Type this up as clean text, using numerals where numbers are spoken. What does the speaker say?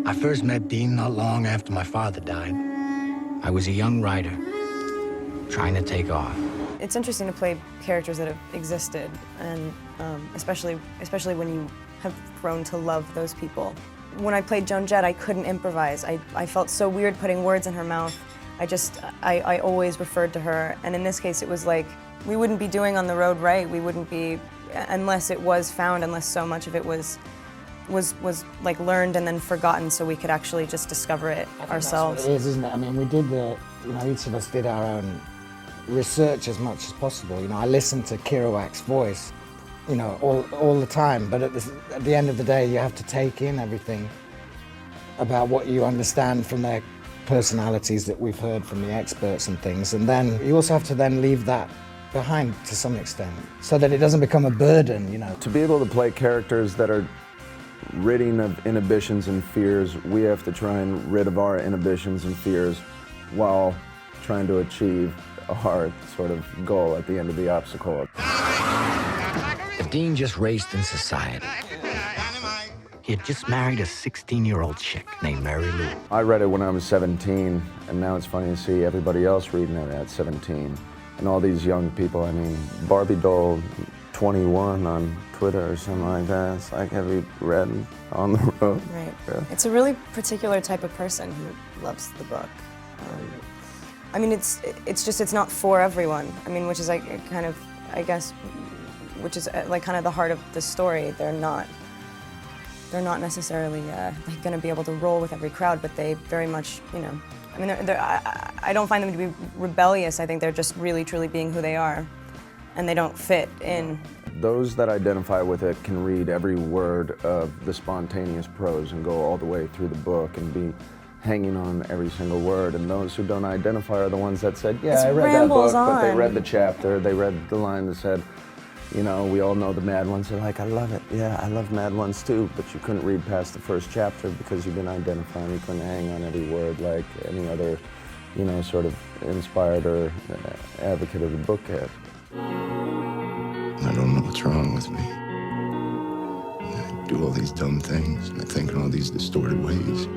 I first met Dean not long after my father died. I was a young writer, trying to take off. It's interesting to play characters that have existed, and especially when you have grown to love those people. When I played Joan Jett, I couldn't improvise. I felt so weird putting words in her mouth. I always referred to her, and in this case it was like, we wouldn't be doing On the Road right. We wouldn't be, unless it was found, unless so much of it was like learned and then forgotten, so we could actually just discover it ourselves. That's what it is, isn't it? I mean, we did each of us did our own research as much as possible. I listened to Kerouac's voice, all the time, but at the end of the day, you have to take in everything about what you understand from their personalities that we've heard from the experts and things, and then you also have to then leave that behind to some extent, so that it doesn't become a burden, To be able to play characters that are ridding of inhibitions and fears, we have to try and rid of our inhibitions and fears while trying to achieve our sort of goal at the end of the obstacle. Dean just raced in society. He had just married a 16-year-old chick named Mary Lou. I read it when I was 17, and now it's funny to see everybody else reading it at 17. And all these young people, I mean, Barbie Doll 21 on Twitter or something like that. It's like, have you read On the Road? Right. Yeah. It's a really particular type of person who loves the book. I mean, it's not for everyone. I mean, which is like kind of, I guess, which is like kind of the heart of the story. They're not necessarily like going to be able to roll with every crowd, but they very much, I mean, I don't find them to be rebellious. I think they're just really, truly being who they are, and they don't fit in. Those that identify with it can read every word of the spontaneous prose and go all the way through the book and be hanging on every single word. And those who don't identify are the ones that said, yeah, I read that book, but they read the chapter, they read the line that said, we all know the Mad Ones. They're like, I love it. Yeah, I love Mad Ones too, but you couldn't read past the first chapter because you didn't identify and you couldn't hang on every word like any other, sort of inspired or advocate of the book had. I don't know what's wrong with me. I do all these dumb things, and I think in all these distorted ways.